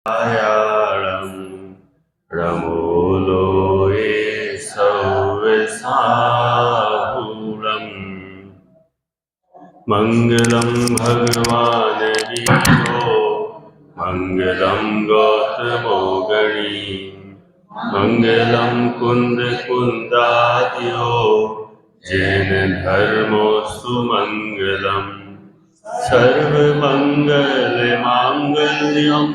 याळं रमोलोये सव्यसाधूरम् मङ्गलं भगवान् वीरो मङ्गलं गौतमो गणी मङ्गलं कुन्दकुन्दादियो जैन धर्मो सुमङ्गलम् सर्वमङ्गलमाङ्गल्यम्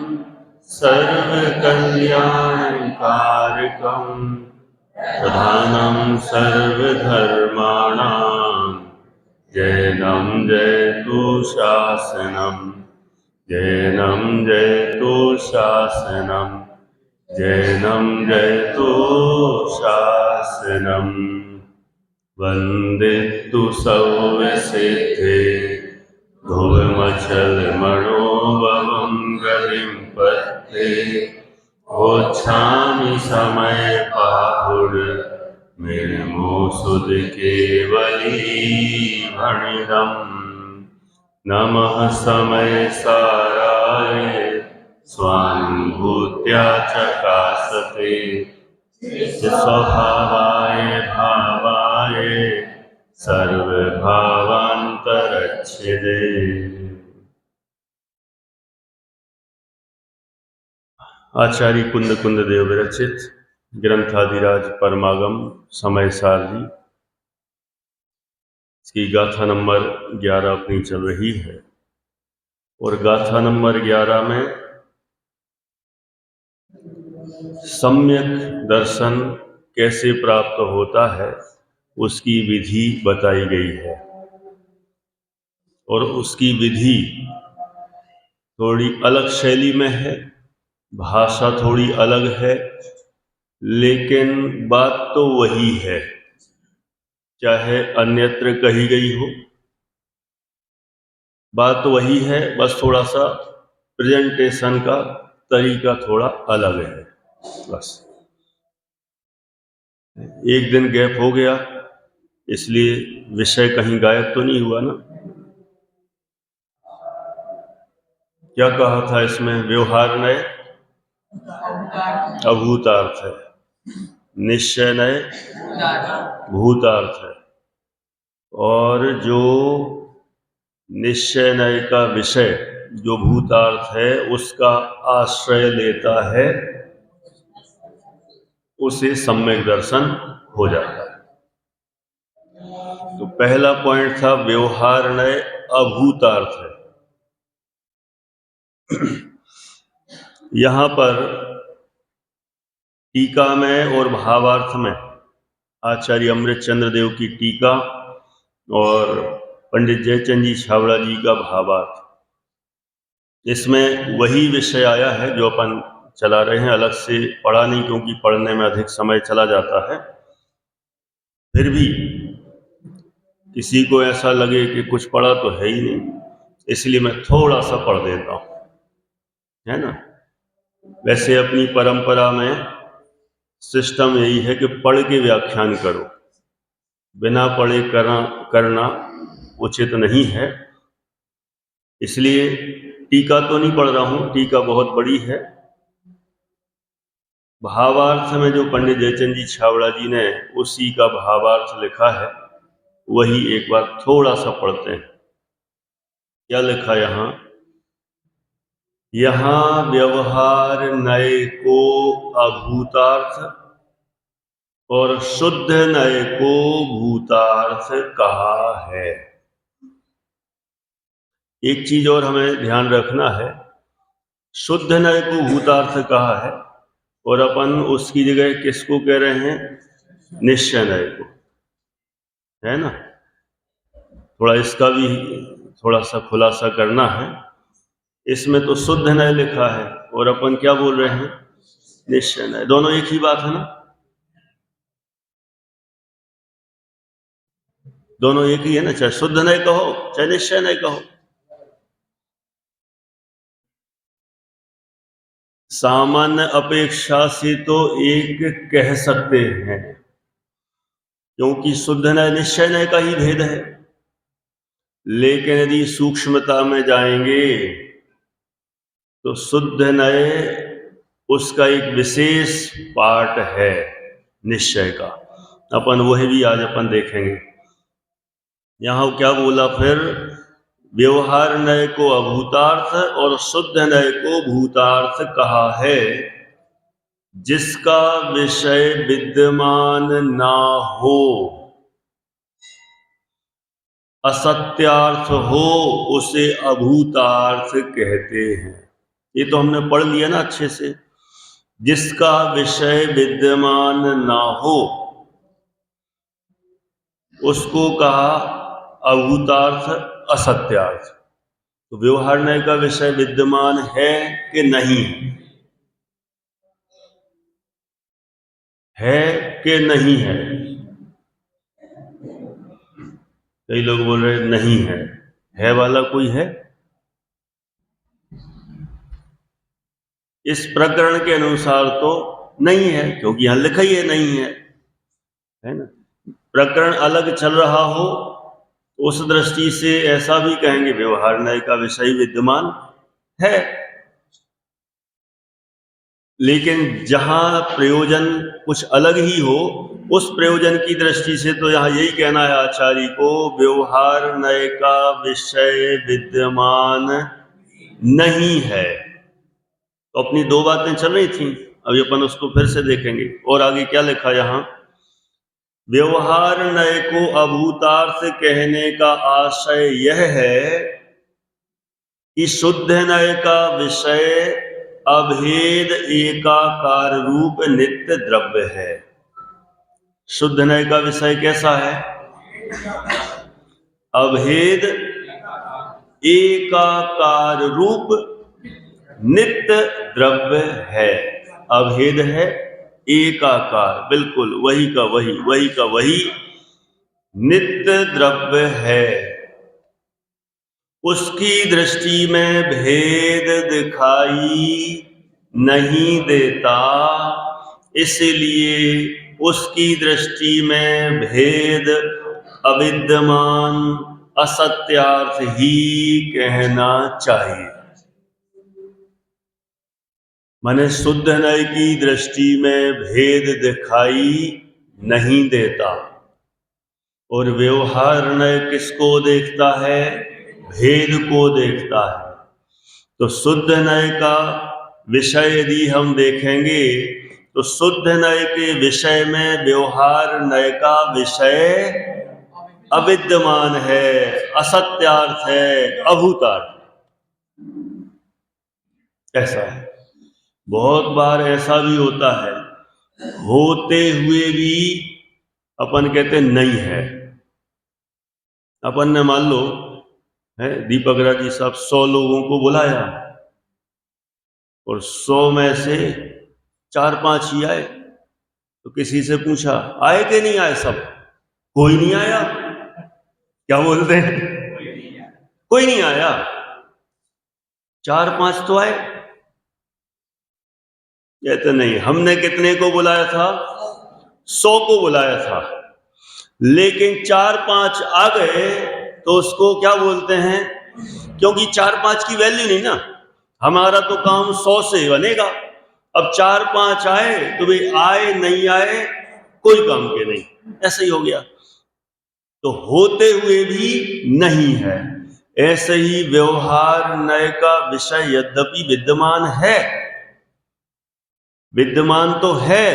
सर्वकल्याणकारकम् प्रधानं सर्वधर्माणां जैनं जयतु शासनम् जैनं जयतु शासनम् जैनं जयतु शासनम् वन्दे तु सौव्यसिद्धे ध्रुवमचलमणोभवं गतिं पत्ते गच्छामि समयपाहुर्मिर्मोऽसुधकेवलीभणिदम् नमः समयसाराय स्वानुभूत्या चकासते स्वभावाय भावाय सर्वभावान्तरच्छिदे। आचार्य कुंद कुंद देव विरचित ग्रंथादिराज परमागम समय सार जी इसकी गाथा नंबर 11 अपनी चल रही है और गाथा नंबर 11 में सम्यक दर्शन कैसे प्राप्त होता है उसकी विधि बताई गई है और उसकी विधि थोड़ी अलग शैली में है, भाषा थोड़ी अलग है, लेकिन बात तो वही है, चाहे अन्यत्र कही गई हो, बात तो वही है, बस थोड़ा सा प्रेजेंटेशन का तरीका थोड़ा अलग है। बस एक दिन गैप हो गया इसलिए विषय कहीं गायब तो नहीं हुआ ना। क्या कहा था इसमें? व्यवहार नय अभूतार्थ है, निश्चय नय भूतार्थ है, और जो निश्चय नय का विषय जो भूतार्थ है उसका आश्रय लेता है उसे सम्यक दर्शन हो जाता है। तो पहला पॉइंट था व्यवहार नय अभूतार्थ है। यहां पर टीका में और भावार्थ में आचार्य अमृत चंद्र देव की टीका और पंडित जयचंद जी छाबड़ा जी का भावार्थ, इसमें वही विषय आया है जो अपन चला रहे हैं, अलग से पढ़ा नहीं क्योंकि पढ़ने में अधिक समय चला जाता है। फिर भी किसी को ऐसा लगे कि कुछ पढ़ा तो है ही नहीं, इसलिए मैं थोड़ा सा पढ़ देता हूं, है ना। वैसे अपनी परंपरा में सिस्टम यही है कि पढ़ के व्याख्यान करो, बिना पढ़े करना उचित नहीं है। इसलिए टीका तो नहीं पढ़ रहा हूं, टीका बहुत बड़ी है। भावार्थ में जो पंडित जयचंद जी छाबड़ा जी ने उसी का भावार्थ लिखा है वही एक बार थोड़ा सा पढ़ते हैं। क्या लिखा यहां व्यवहार नय को अभूतार्थ और शुद्ध नय को भूतार्थ कहा है। एक चीज और हमें ध्यान रखना है, शुद्ध नय को भूतार्थ कहा है और अपन उसकी जगह किसको कह रहे हैं? निश्चय नय को, है ना। थोड़ा इसका भी थोड़ा सा खुलासा करना है। इसमें तो शुद्ध नय लिखा है और अपन क्या बोल रहे हैं? निश्चय नय। दोनों एक ही बात है ना, दोनों एक ही है ना, चाहे शुद्ध नय कहो चाहे निश्चय नय कहो। सामान्य अपेक्षा से तो एक कह सकते हैं क्योंकि शुद्ध नय निश्चय नय का ही भेद है, लेकिन यदि सूक्ष्मता में जाएंगे तो शुद्ध नय उसका एक विशेष पार्ट है निश्चय का, अपन वही भी आज अपन देखेंगे। यहां क्या बोला फिर, व्यवहार नय को अभूतार्थ और शुद्ध नय को भूतार्थ कहा है। जिसका विषय विद्यमान ना हो, असत्यार्थ हो, उसे अभूतार्थ कहते हैं। ये तो हमने पढ़ लिया ना अच्छे से। जिसका विषय विद्यमान ना हो उसको कहा अभूतार्थ, असत्यार्थ। तो व्यवहार नय का विषय विद्यमान है कि नहीं है कि नहीं है? कई लोग बोल रहे नहीं है वाला कोई है? इस प्रकरण के अनुसार तो नहीं है, क्योंकि यहां लिखा ही है नहीं है ना। प्रकरण अलग चल रहा हो उस दृष्टि से ऐसा भी कहेंगे व्यवहार नय का विषय विद्यमान है। लेकिन जहां प्रयोजन कुछ अलग ही हो, उस प्रयोजन की दृष्टि से तो यहां यही कहना है आचार्य को, व्यवहार नय का विषय विद्यमान नहीं है। तो अपनी दो बातें चल रही थी, अभी अपन उसको फिर से देखेंगे। और आगे क्या लिखा यहां, व्यवहार नय को अभूतार्थ कहने का आशय यह है कि शुद्ध नय का विषय अभेद एकाकार रूप नित्य द्रव्य है। शुद्ध नय का विषय कैसा है? अभेद एकाकार रूप नित्य द्रव्य है। अभेद है, एकाकार, बिल्कुल वही का वही नित्य द्रव्य है। उसकी दृष्टि में भेद दिखाई नहीं देता, इसलिए उसकी दृष्टि में भेद अविद्यमान असत्यार्थ ही कहना चाहिए। माने शुद्ध नय की दृष्टि में भेद दिखाई नहीं देता, और व्यवहार नय किसको देखता है? भेद को देखता है। तो शुद्ध नय का विषय यदि हम देखेंगे तो शुद्ध नय के विषय में व्यवहार नय का विषय अविद्यमान है, असत्यार्थ है, अभूतार्थ। ऐसा है। बहुत बार ऐसा भी होता है, होते हुए भी अपन कहते नहीं है। अपन ने मान लो है दीपक राज जी साहब 100 लोगों को बुलाया और 100 में से 4-5 ही आए। तो किसी से पूछा आए कि नहीं आए? सब कोई नहीं आया। क्या बोलते हैं? कोई नहीं आया। 4-5 तो आए। कहते नहीं, हमने कितने को बुलाया था? 100 को बुलाया था, लेकिन 4-5 आ गए तो उसको क्या बोलते हैं? क्योंकि 4-5 की वैल्यू नहीं ना, हमारा तो काम 100 से बनेगा। अब 4-5 आए तो भाई आए नहीं आए कोई काम के नहीं, ऐसा ही हो गया। तो होते हुए भी नहीं है। ऐसे ही व्यवहार नय का विषय यद्यपि विद्यमान है, विद्यमान तो है,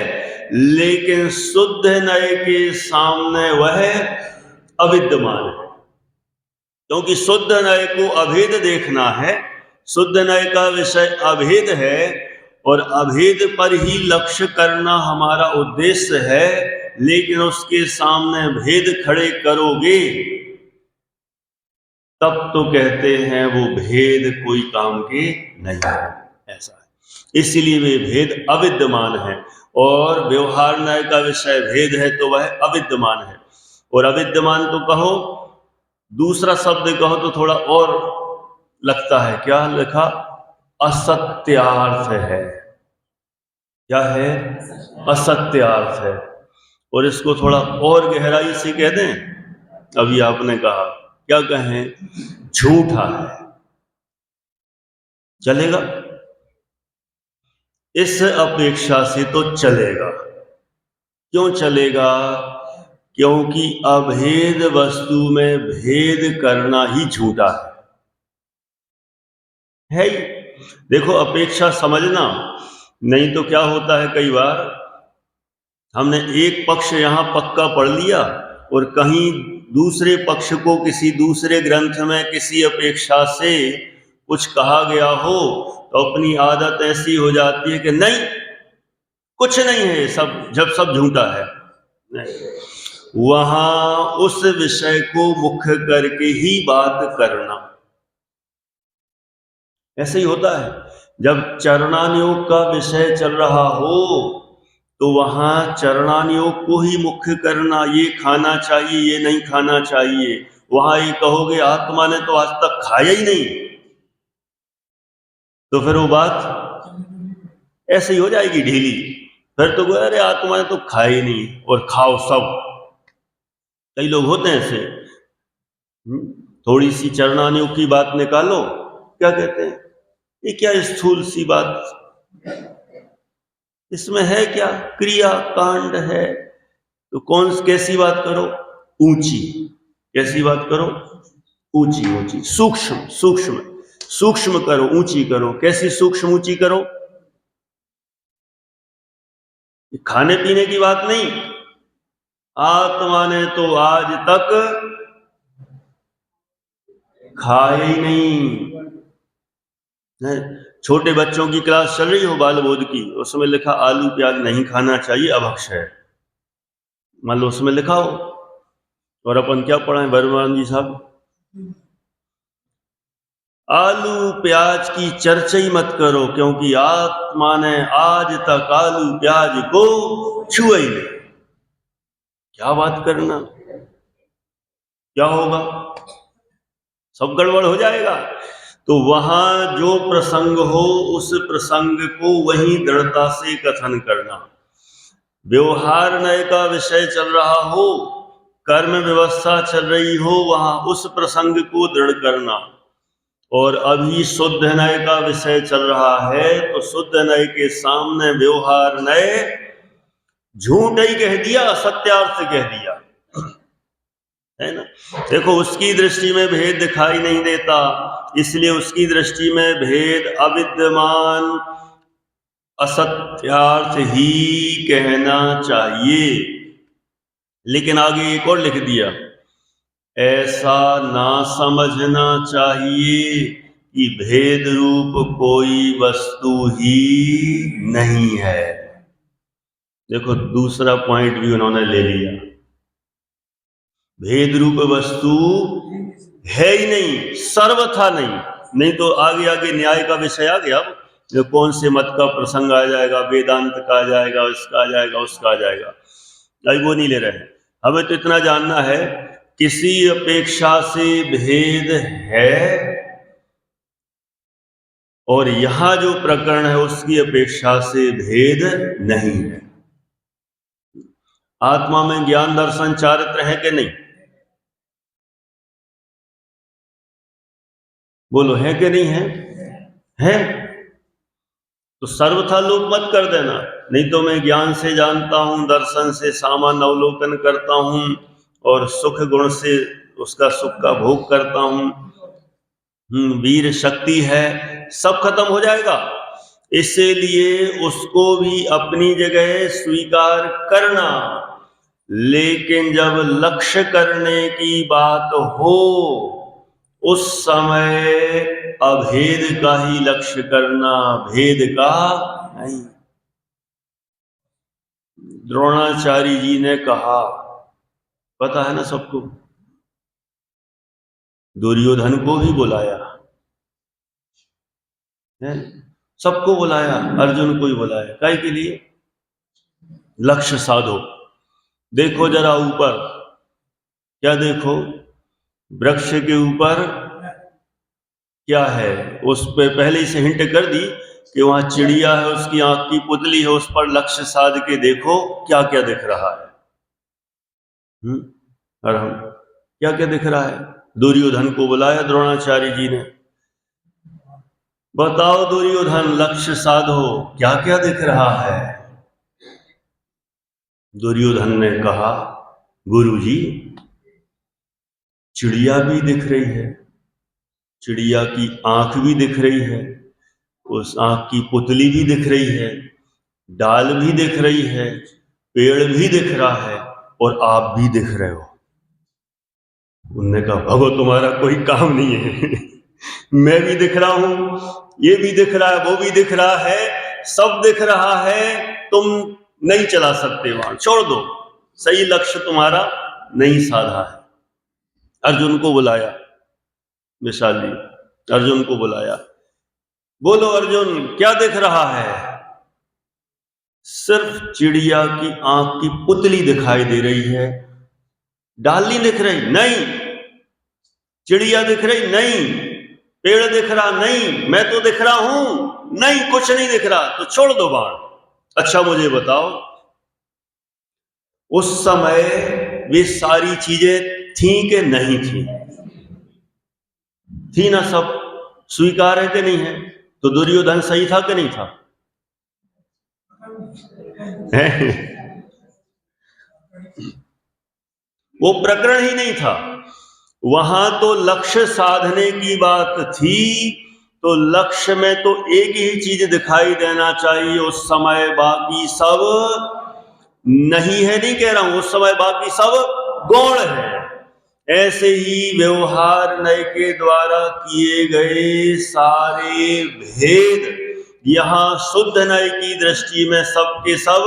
लेकिन शुद्ध नय के सामने वह अविद्यमान है। क्योंकि शुद्ध नय को अभेद देखना है, शुद्ध नय का विषय अभेद है, और अभेद पर ही लक्ष्य करना हमारा उद्देश्य है। लेकिन उसके सामने भेद खड़े करोगे तब तो कहते हैं वो भेद कोई काम के नहीं है। ऐसा है, इसलिए वे भेद अविद्यमान है। और व्यवहार नय का विषय भेद है तो वह अविद्यमान है। और अविद्यमान तो कहो, दूसरा शब्द कहो तो थोड़ा और लगता है। क्या लिखा? असत्यार्थ है। क्या है? असत्यार्थ है। और इसको थोड़ा और गहराई से कह दें, अभी आपने कहा, क्या कहें? झूठा है। चलेगा? इस अपेक्षा से तो चलेगा। क्यों चलेगा? क्योंकि अभेद वस्तु में भेद करना ही झूठा है ही। देखो, अपेक्षा समझना, नहीं तो क्या होता है, कई बार हमने एक पक्ष यहां पक्का पढ़ लिया और कहीं दूसरे पक्ष को किसी दूसरे ग्रंथ में किसी अपेक्षा से कुछ कहा गया हो, तो अपनी आदत ऐसी हो जाती है कि नहीं, कुछ नहीं है, सब जब सब झूठा है। नहीं, वहां उस विषय को मुख्य करके ही बात करना। ऐसे ही होता है, जब चरणानुयोग का विषय चल रहा हो तो वहां चरणानुयोग को ही मुख्य करना, ये खाना चाहिए, ये नहीं खाना चाहिए। वहां ये कहोगे आत्मा ने तो आज तक खाया ही नहीं, तो फिर वो बात ऐसे ही हो जाएगी ढीली। फिर तो अरे आत्मा ने तो खाया ही नहीं और खाओ सब। कई लोग होते हैं ऐसे। थोड़ी सी चरणानुयोग की बात निकालो, क्या कहते हैं, ये क्या स्थूल सी बात, इसमें है क्या, क्रिया कांड है, तो कैसी बात करो, ऊंची। कैसी बात करो, ऊंची ऊंची, सूक्ष्म सूक्ष्म, सूक्ष्म करो, ऊंची करो। कैसी सूक्ष्म ऊंची करो? खाने पीने की बात नहीं, आत्मा ने तो आज तक खाया ही नहीं है। छोटे बच्चों की क्लास चल रही हो बाल बोध की, उसमें लिखा आलू प्याज नहीं खाना चाहिए, अभक्ष है, मान लो उसमें लिखा हो, और अपन क्या पढ़ाएं बर्मान जी साहब, आलू प्याज की चर्चा ही मत करो, क्योंकि आत्मा ने आज तक आलू प्याज को छुआ ही नहीं। क्या बात करना, क्या होगा, सब गड़बड़ हो जाएगा। तो वहां जो प्रसंग हो, उस प्रसंग को वही दृढ़ता से कथन करना। व्यवहार नय का विषय चल रहा हो, कर्म व्यवस्था चल रही हो, वहां उस प्रसंग को दृढ़ करना। और अभी शुद्ध नय का विषय चल रहा है, तो शुद्ध नय के सामने व्यवहार नय झूठ ही कह दिया, सत्यार्थ कह दिया, है ना। देखो, उसकी दृष्टि में भेद दिखाई नहीं देता, इसलिए उसकी दृष्टि में भेद अविद्यमान असत्यार्थ ही कहना चाहिए। लेकिन आगे एक और लिख दिया, ऐसा ना समझना चाहिए कि भेद रूप कोई वस्तु ही नहीं है। देखो, दूसरा पॉइंट भी उन्होंने ले लिया, भेद रूप वस्तु है ही नहीं, सर्वथा नहीं। नहीं तो आगे आगे न्याय का विषय आ गया, अब कौन से मत का प्रसंग आ जाएगा, वेदांत का आ जाएगा, इसका आ जाएगा, उसका आ जाएगा, अभी वो नहीं ले रहे हैं। हमें तो इतना जानना है, किसी अपेक्षा से भेद है, और यहां जो प्रकरण है उसकी अपेक्षा से भेद नहीं है। आत्मा में ज्ञान दर्शन चारित्र है कि नहीं? बोलो, है कि नहीं है? है। तो सर्वथा लोप मत कर देना, नहीं तो मैं ज्ञान से जानता हूं, दर्शन से सामान्य अवलोकन करता हूं, और सुख गुण से उसका सुख का भोग करता हूं, वीर शक्ति है, सब खत्म हो जाएगा। इसलिए उसको भी अपनी जगह स्वीकार करना, लेकिन जब लक्ष्य करने की बात हो, उस समय अभेद का ही लक्ष्य करना, भेद का नहीं। द्रोणाचार्य जी ने कहा, पता है ना सबको, दुर्योधन को भी बुलाया है, सबको बुलाया, अर्जुन को ही बुलाया, काहे के लिए? लक्ष्य साधो। देखो जरा ऊपर, क्या देखो, वृक्ष के ऊपर क्या है, उस पे पहले से हिंट कर दी कि वहां चिड़िया है, उसकी आंख की पुतली है, उस पर लक्ष्य साध के देखो क्या क्या दिख रहा है। और हम क्या क्या दिख रहा है? दुर्योधन को बुलाया द्रोणाचार्य जी ने, बताओ दुर्योधन, लक्ष्य साधो, क्या क्या दिख रहा है? दुर्योधन ने कहा, गुरुजी, चिड़िया भी दिख रही है, चिड़िया की आंख भी दिख रही है, उस आंख की पुतली भी दिख रही है, डाल भी दिख रही है, पेड़ भी दिख रहा है, और आप भी दिख रहे हो। उनने कहा, भगो, तुम्हारा कोई काम नहीं है। मैं भी दिख रहा हूं, ये भी दिख रहा है, वो भी दिख रहा है, सब दिख रहा है, तुम नहीं चला सकते वहां, छोड़ दो, सही लक्ष्य तुम्हारा नहीं साधा है। अर्जुन को बुलाया, विशाल जी, अर्जुन को बुलाया, बोलो अर्जुन, क्या दिख रहा है? सिर्फ चिड़िया की आंख की पुतली दिखाई दे रही है, डाल नहीं दिख रही, नहीं, चिड़िया दिख रही, नहीं, पेड़ दिख रहा, नहीं, मैं तो दिख रहा हूं, नहीं, कुछ नहीं दिख रहा, तो छोड़ दो बाण। अच्छा मुझे बताओ, उस समय वे सारी चीजें थी कि नहीं थी? थी ना, सब स्वीकार है कि नहीं है? तो दुर्योधन सही था कि नहीं था? वो प्रकरण ही नहीं था, वहां तो लक्ष्य साधने की बात थी, तो लक्ष्य में तो एक ही चीज दिखाई देना चाहिए उस समय, बाकी सब नहीं है, नहीं कह रहा हूं, उस समय बाकी सब गौण है। ऐसे ही व्यवहार नय के द्वारा किए गए सारे भेद यहां शुद्ध नय की दृष्टि में सबके सब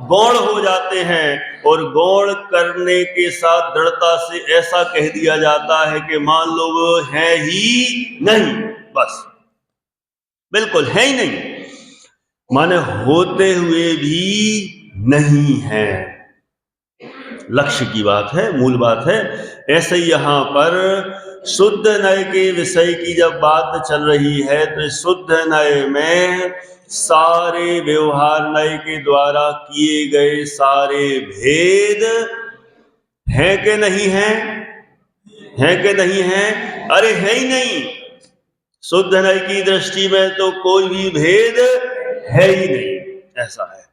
गौण हो जाते हैं, और गौण करने के साथ दृढ़ता से ऐसा कह दिया जाता है कि मान लो वो है ही नहीं, बस बिल्कुल है ही नहीं, माने होते हुए भी नहीं है। लक्ष्य की बात है, मूल बात है। ऐसे यहां पर शुद्ध नय के विषय की जब बात चल रही है, तो शुद्ध नय में सारे व्यवहार नय के द्वारा किए गए सारे भेद हैं कि नहीं है? है कि नहीं है? अरे है ही नहीं, शुद्ध नय की दृष्टि में तो कोई भी भेद है ही नहीं, ऐसा है,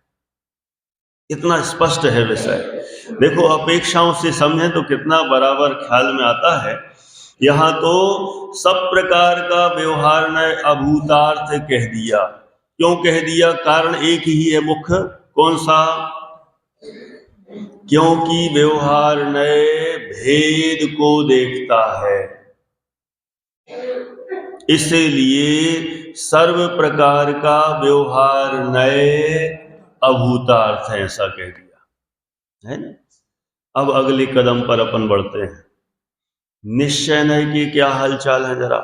इतना स्पष्ट है विषय। देखो, अपेक्षाओं से समझें तो कितना बराबर ख्याल में आता है। यहां तो सब प्रकार का व्यवहार ने अभूतार्थ कह दिया। क्यों कह दिया? कारण एक ही है मुख्य, कौन सा? क्योंकि व्यवहार नए भेद को देखता है, इसलिए सर्व प्रकार का व्यवहार नए अभूतार्थ है, ऐसा कह दिया है ना। अब अगले कदम पर अपन बढ़ते हैं। निश्चय नय के क्या हालचाल है, जरा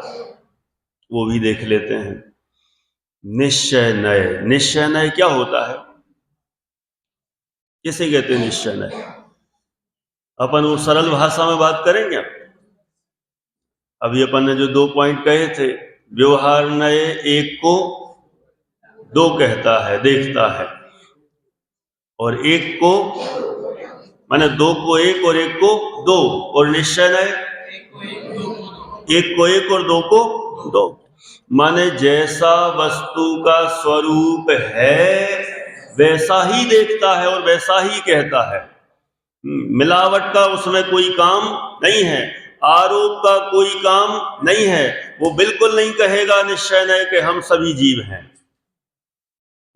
वो भी देख लेते हैं। निश्चय नय, निश्चय नय क्या होता है? किसे कहते हैं निश्चय नय? अपन वो सरल भाषा में बात करेंगे। अभी अपन ने जो 2 पॉइंट कहे थे, व्यवहार नय एक को दो कहता है, देखता है, और एक को, माने 2 को 1 और 1 को 2, और निश्चय नय 1 को 1 और 2 को 2, माने जैसा वस्तु का स्वरूप है वैसा ही देखता है और वैसा ही कहता है। मिलावट का उसमें कोई काम नहीं है, आरोप का कोई काम नहीं है। वो बिल्कुल नहीं कहेगा निश्चय नय कि हम सभी जीव हैं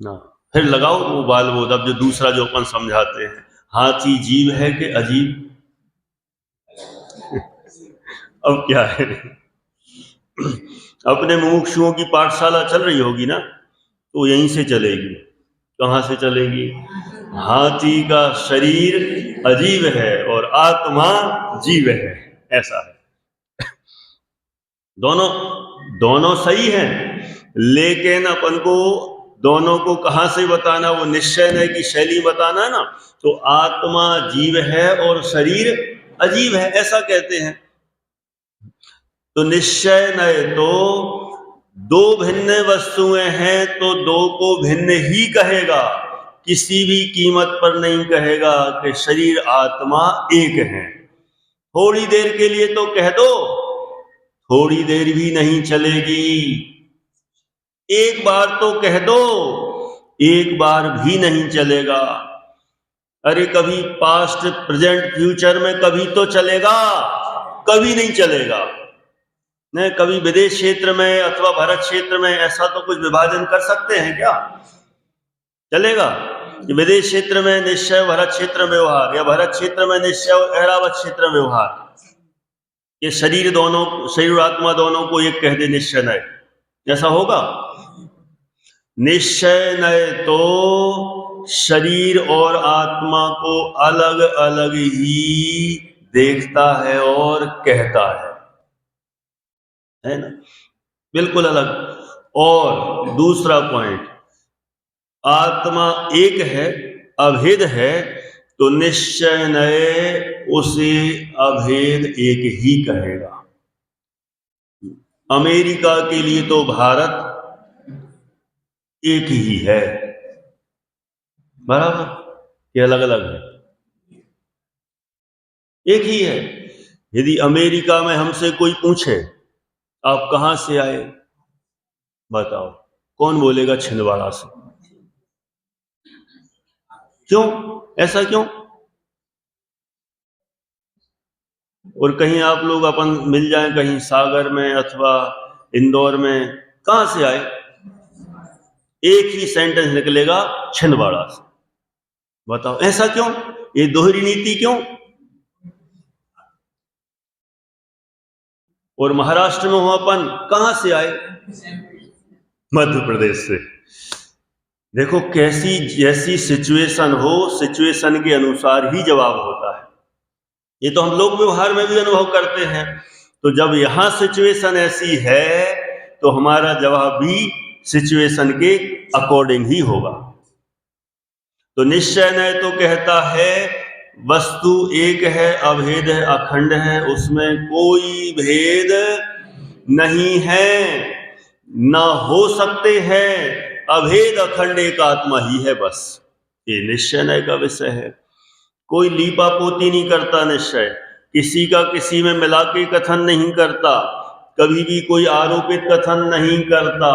ना। फिर लगाओ वो बाल बोध, अब जो दूसरा जो अपन समझाते हैं, हाथी जीव है कि अजीब? अब क्या है, अपने मुमुक्षुओं की पाठशाला चल रही होगी ना, तो यहीं से चलेगी। कहां से चलेगी? हाथी का शरीर अजीब है और आत्मा जीव है, ऐसा है। दोनों सही हैं, लेकिन अपन को दोनों को कहां से बताना? वो निश्चय नय की शैली बताना है ना। तो आत्मा जीव है और शरीर अजीब है, ऐसा कहते हैं। तो निश्चय नय तो दो भिन्न वस्तुएं हैं, तो 2 को भिन्न ही कहेगा, किसी भी कीमत पर नहीं कहेगा कि शरीर आत्मा एक है। थोड़ी देर के लिए तो कह दो, थोड़ी देर भी नहीं चलेगी। एक बार तो कह दो, एक बार भी नहीं चलेगा। अरे कभी पास्ट प्रेजेंट फ्यूचर में कभी तो चलेगा, कभी नहीं चलेगा। नहीं, कभी विदेश क्षेत्र में अथवा भारत क्षेत्र में ऐसा तो कुछ विभाजन कर सकते हैं क्या? चलेगा कि विदेश क्षेत्र में निश्चय, भारत क्षेत्र में व्यवहार, या भारत क्षेत्र में निश्चय और ऐरावत क्षेत्र में व्यवहार, ये शरीर दोनों, शरीर आत्मा दोनों को एक कह दे निश्चय नय, ऐसा होगा? निश्चय नय तो शरीर और आत्मा को अलग अलग ही देखता है और कहता है ना, बिल्कुल अलग। और दूसरा पॉइंट, आत्मा एक है, अभेद है, तो निश्चय नय उसे अभेद एक ही कहेगा। अमेरिका के लिए तो भारत एक ही है, बराबर, ये अलग अलग है, एक ही है। यदि अमेरिका में हमसे कोई पूछे आप कहां से आए, बताओ, कौन बोलेगा छिंदवाड़ा से? क्यों? ऐसा क्यों? और कहीं आप लोग अपन मिल जाएं कहीं सागर में अथवा इंदौर में, कहां से आए, एक ही सेंटेंस निकलेगा छिंदवाड़ा से। बताओ ऐसा क्यों? ये दोहरी नीति क्यों? और महाराष्ट्र में हो अपन, कहां से आए? मध्य प्रदेश से। देखो कैसी, जैसी सिचुएशन हो, सिचुएशन के अनुसार ही जवाब होता है। ये तो हम लोग व्यवहार में भी अनुभव करते हैं। तो जब यहां सिचुएशन ऐसी है तो हमारा जवाब भी सिचुएशन के अकॉर्डिंग ही होगा। तो निश्चय नय तो कहता है वस्तु एक है, अभेद है, अखंड है, उसमें कोई भेद नहीं है, ना हो सकते हैं, अभेद अखंड एक आत्मा ही है, बस ये निश्चय नय का विषय है। कोई लीपा पोती नहीं करता निश्चय, किसी का किसी में मिला के कथन नहीं करता, कभी भी कोई आरोपित कथन नहीं करता,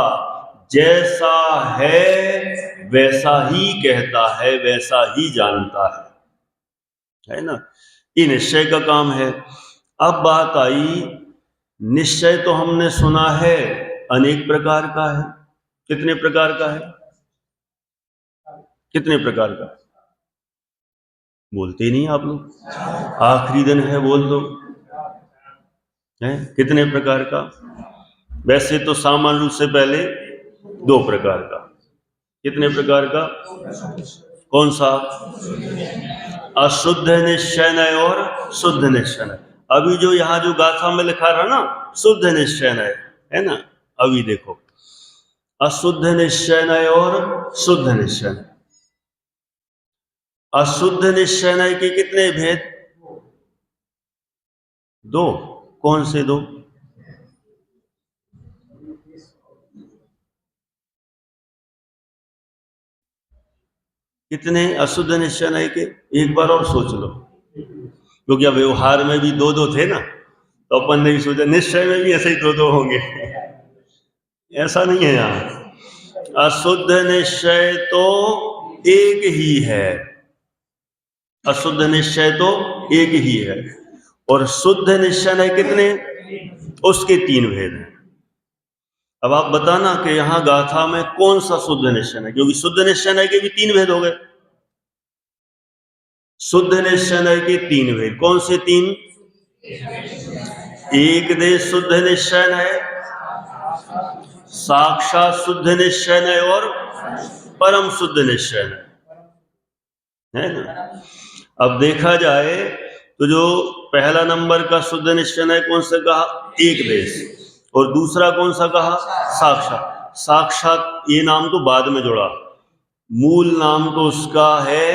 जैसा है वैसा ही कहता है, वैसा ही जानता है ना, ये निश्चय का काम है। अब बात आई, निश्चय तो हमने सुना है अनेक प्रकार का है। कितने प्रकार का है? कितने प्रकार का? बोलते ही नहीं आप लोग, आखिरी दिन है बोल दो, है कितने प्रकार का? वैसे तो सामान्य रूप से पहले 2 प्रकार का। कितने प्रकार का? कौन सा? अशुद्ध निश्चय नय और शुद्ध निश्चय नय। अभी जो यहां जो गाथा में लिखा रहा ना, शुद्ध निश्चय नय, है ना, अभी देखो, अशुद्ध निश्चय नय और शुद्ध निश्चय नय। अशुद्ध निश्चय नय के कितने भेद? 2। कौन से 2? कितने अशुद्ध निश्चय नय के? एक बार और सोच लो, क्योंकि अब व्यवहार में भी 2 थे ना, तो अपन ने भी सोचा निश्चय में भी ऐसे ही 2 होंगे। ऐसा नहीं है यहां, अशुद्ध निश्चय तो एक ही है, अशुद्ध निश्चय तो एक ही है, और शुद्ध निश्चय नय कितने? उसके 3 भेद हैं। अब आप बताना कि यहां गाथा में कौन सा शुद्ध निश्चय है, क्योंकि शुद्ध निश्चय नय के भी 3 भेद हो गए। शुद्ध निश्चय नय के 3 भेद, कौन से 3? एक देश शुद्ध निश्चय नय, साक्षात शुद्ध निश्चय नय और परम शुद्ध निश्चय नय, है ना। अब देखा जाए तो जो पहला नंबर का शुद्ध निश्चय नय कौन सा कहा? एक देश। और दूसरा कौन सा कहा? साक्षात। साक्षात ये नाम तो बाद में जोड़ा, मूल नाम तो उसका है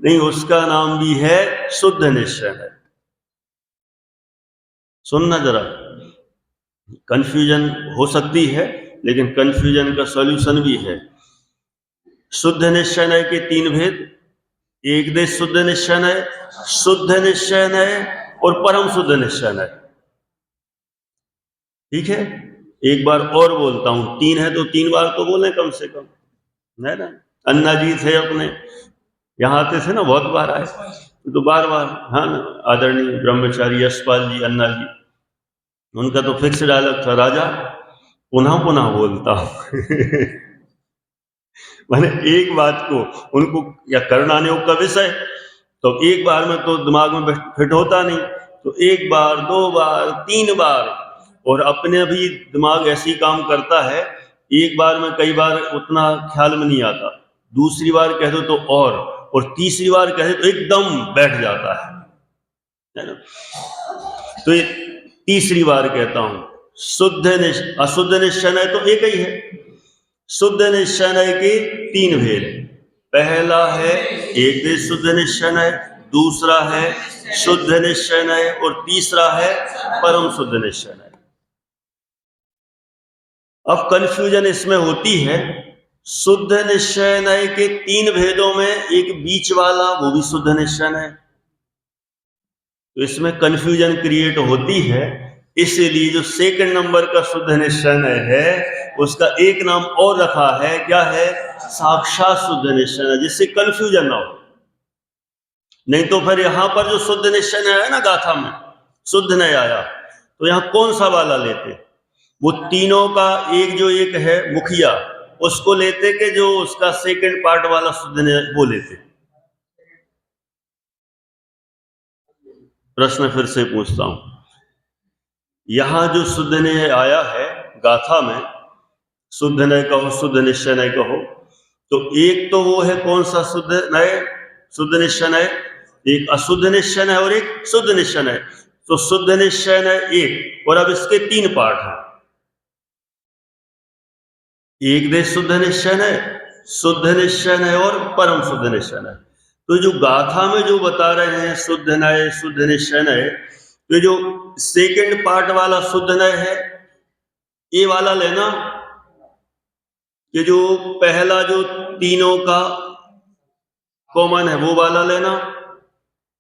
नहीं, उसका नाम भी है शुद्ध निश्चय है। सुनना जरा, कंफ्यूजन हो सकती है, लेकिन कंफ्यूजन का सॉल्यूशन भी है। शुद्ध निश्चय नय के 3 भेद, एक देश शुद्ध निश्चय नय, शुद्ध निश्चय नय और परम शुद्ध निश्चय नय। ठीक है, एक बार और बोलता हूं, 3 है तो 3 बार तो बोले कम से कम, है ना। अन्ना जी थे अपने, यहाँ आते थे ना, बहुत बार आए, तो बार बार, हाँ ना, आदरणीय ब्रह्मचारी यशपाल जी, अन्ना जी, उनका तो फिक्स डायलॉग था, राजा पुनः पुनः बोलता हूं। मैंने एक बात को उनको, या करणाने का विषय तो एक बार में तो दिमाग में फिट होता नहीं, तो एक बार, 2 बार, 3 बार, और अपने भी दिमाग ऐसे ही काम करता है, एक बार में कई बार उतना ख्याल में नहीं आता, दूसरी बार कह दो तो और तीसरी बार कहे तो एकदम बैठ जाता है ना। तो ये तीसरी बार कहता हूं, अशुद्ध निश्चय तो एक ही है, शुद्ध निश्चय के 3 भेद, पहला है एक देश शुद्ध निश्चय, दूसरा है शुद्ध निश्चय, और तीसरा है परम शुद्ध निश्चय। अब कंफ्यूजन इसमें होती है, शुद्ध निश्चय के 3 भेदों में एक बीच वाला, वो भी शुद्ध निश्चय है, तो इसमें कंफ्यूजन क्रिएट होती है। इसलिए जो सेकंड नंबर का शुद्ध निश्चय है, उसका एक नाम और रखा है, क्या है, साक्षात शुद्ध निश्चय, जिससे कंफ्यूजन ना हो। नहीं तो फिर यहां पर जो शुद्ध निश्चय है ना, गाथा में शुद्ध नहीं आया, तो यहां कौन सा वाला लेते, वो तीनों का एक जो एक है मुखिया, उसको लेते कि जो उसका सेकंड पार्ट वाला शुद्ध वो लेते। प्रश्न फिर से पूछता हूं, यहां जो शुद्ध न्याय आया है गाथा में, शुद्ध न्याय कहो, शुद्ध निश्चय न्याय कहो, तो एक तो वो है कौन सा शुद्ध न्याय, शुद्ध निश्चय न्याय, एक अशुद्ध निश्चय न्याय और एक शुद्ध निश्चय न्याय। तो शुद्ध निश्चय न्याय एक, और अब इसके 3 पार्ट हैं, एक देश शुद्ध निश्चय न्याय, शुद्ध निश्चय न्याय और परम शुद्ध निश्चय न्याय। तो जो गाथा में जो बता रहे हैं शुद्ध न्याय, शुद्ध निश्चय न्याय, तो जो सेकंड पार्ट वाला शुद्ध न्याय है, ये वाला लेना, कि जो पहला जो तीनों का कॉमन है वो वाला लेना।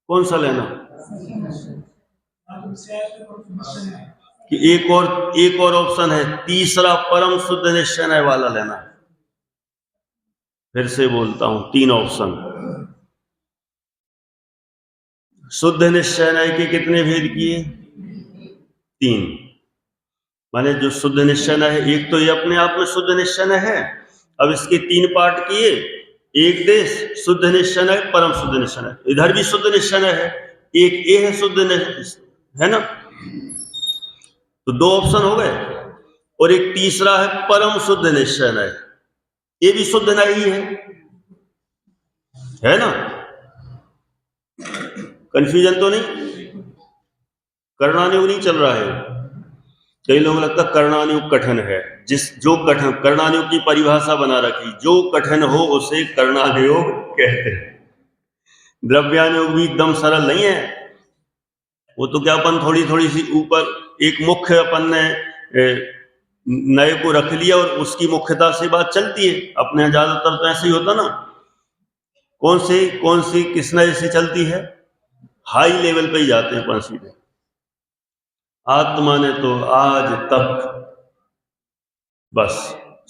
कौन सा लेना, कि एक और ऑप्शन है, तीसरा परम शुद्ध निश्चय वाला लेना। फिर से बोलता हूं, 3 ऑप्शन, शुद्ध निश्चय के कितने भेद किए, 3, माने जो शुद्ध निश्चय है, एक तो ये अपने आप में शुद्ध निश्चय है, अब इसके 3 पार्ट किए, एक देश शुद्ध निश्चय, परम शुद्ध निश्चय, इधर भी शुद्ध निश्चय है, एक ये है शुद्ध निश्चय, है ना, तो 2 ऑप्शन हो गए, और एक तीसरा है परम शुद्ध निश्चय, ये भी शुद्ध नहीं है ना। कंफ्यूजन तो नहीं, कर्णानुग नहीं चल रहा है। कई लोगों को लगता कर्णानुग कठिन है, जो कठिन, कर्णानुग की परिभाषा बना रखी, जो कठिन हो उसे कर्णानुग कहते हैं। द्रव्यानुग भी एकदम सरल नहीं है, वो तो क्या अपन थोड़ी थोड़ी सी ऊपर एक मुख्य अपन ने नए को रख लिया और उसकी मुख्यता से बात चलती है। अपने ज्यादातर तो ऐसे ही होता ना, कौन सी किस नए से चलती है, हाई लेवल पे ही जाते हैं अपन सीधे। आत्मा ने तो आज तक बस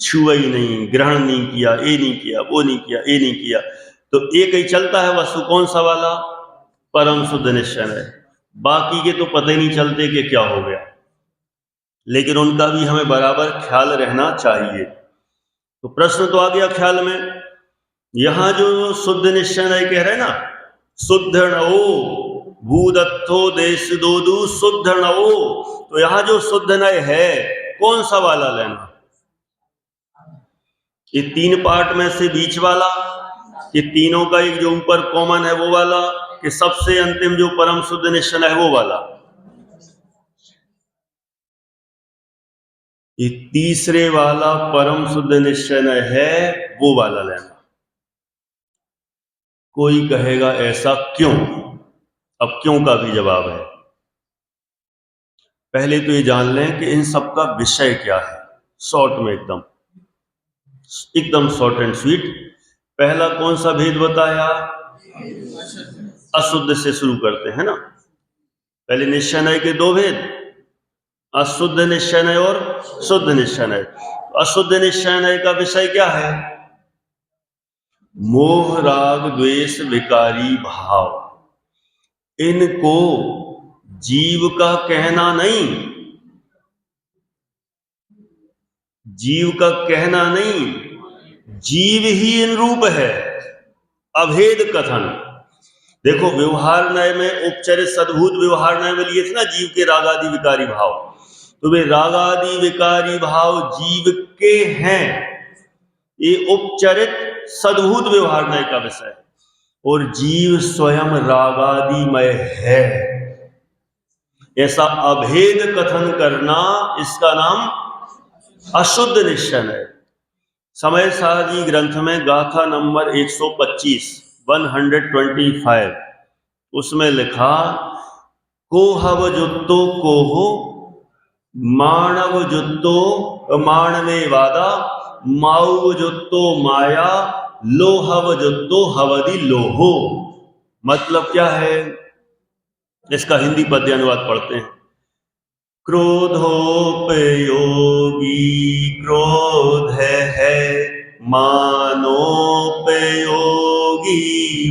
छुआ ही नहीं, ग्रहण नहीं किया, ये नहीं किया, वो नहीं किया, ये नहीं किया, तो एक ही चलता है वस्तु, कौन सा वाला, परम शुद्ध निश्चय है। बाकी के तो पता ही नहीं चलते कि क्या हो गया, लेकिन उनका भी हमें बराबर ख्याल रहना चाहिए। तो प्रश्न तो आ गया ख्याल में, यहां जो शुद्ध निश्चय कह रहे हैं ना, शुद्ध नवो भूदत्थो देश दोदू शुद्ध नवो, तो यहां जो शुद्ध नय है कौन सा वाला लेना, ये 3 पार्ट में से बीच वाला, ये तीनों का एक जो ऊपर कॉमन है वो वाला, कि सबसे अंतिम जो परम शुद्ध निश्चय है वो वाला। ये तीसरे वाला परम शुद्ध निश्चय है वो वाला लेना। कोई कहेगा ऐसा क्यों, अब क्यों का भी जवाब है। पहले तो ये जान लें कि इन सब का विषय क्या है, शॉर्ट में एकदम शॉर्ट एंड स्वीट। पहला कौन सा भेद बताया, अशुद्ध से शुरू करते हैं ना। पहले निश्चय के 2 भेद, अशुद्ध निश्चय नय और शुद्ध निश्चय नय। अशुद्ध निश्चय नय का विषय क्या है? मोह राग द्वेष विकारी भाव। इनको जीव का कहना नहीं, जीव का कहना नहीं, जीव ही इन रूप है। अभेद कथन। देखो व्यवहार नय में उपचरित सद्भूत व्यवहार नय में लिए थे ना जीव के रागादि विकारी भाव, तो वे रागादि विकारी भाव जीव के हैं, ये उपचरित सद्भूत व्यवहार नय का विषय है। और जीव स्वयं रागादिमय है, ऐसा अभेद कथन करना, इसका नाम अशुद्ध निश्चय है। समय सारणी ग्रंथ में गाथा नंबर 125 125 उसमें लिखा, कोहव जुत्तो कोहो मानव जुत्तो मानवे वादा माऊ जुत्तो माया लोहव जुत्तो हवदि लोहो। मतलब क्या है? इसका हिंदी पद्य अनुवाद पढ़ते हैं। क्रोधोपयोगी क्रोध है, मानोपयोगी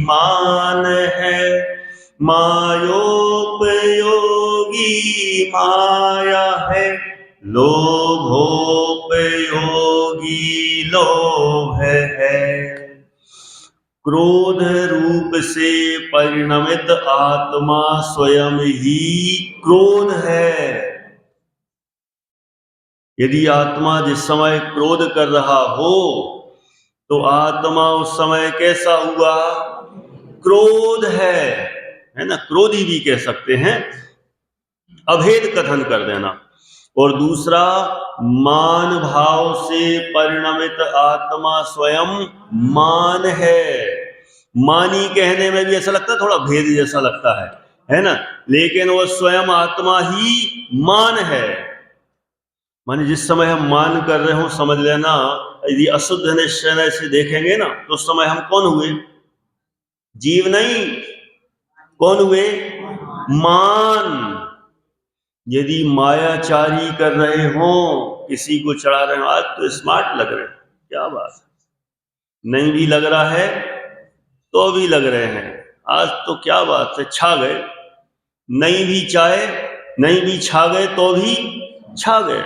मान है, मायोपयोगी माया है, लोभोपयोगी लोभ है। क्रोध रूप से परिणमित आत्मा स्वयं ही क्रोध है। यदि आत्मा जिस समय क्रोध कर रहा हो तो आत्मा उस समय कैसा हुआ? क्रोध है ना, क्रोधी भी कह सकते हैं, अभेद कथन कर देना। और दूसरा, मान भाव से परिणमित आत्मा स्वयं मान है। मानी कहने में भी ऐसा लगता है, थोड़ा भेद जैसा लगता है ना, लेकिन वो स्वयं आत्मा ही मान है। माने जिस समय हम मान कर रहे हो, समझ लेना यदि अशुद्ध निश्चय से देखेंगे ना तो उस समय हम कौन हुए? जीव नहीं, कौन हुए? मान। यदि मायाचारी कर रहे हो, किसी को चढ़ा रहे हो, आज तो स्मार्ट लग रहे हैं, क्या बात है, नहीं भी लग रहा है तो भी लग रहे हैं, आज तो क्या बात है, छा गए। नहीं भी चाहे, नहीं भी छा गए तो भी छा गए।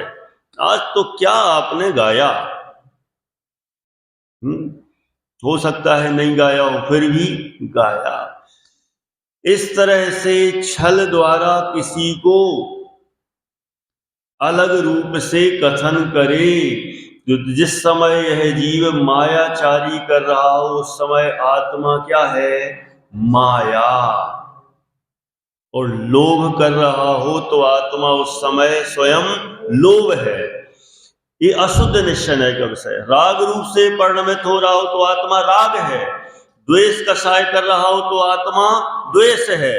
आज तो क्या आपने गाया। हो सकता है नहीं गाया हो, फिर भी गाया। इस तरह से छल द्वारा किसी को अलग रूप से कथन करे। जिस समय यह जीव मायाचारी कर रहा हो उस समय आत्मा क्या है? माया। और लोभ कर रहा हो तो आत्मा उस समय स्वयं लोभ है। ये अशुद्ध निश्चय का विषय। राग रूप से परिणमित हो रहा हो तो आत्मा राग है, द्वेष कषाय कर रहा हो तो आत्मा द्वेष है,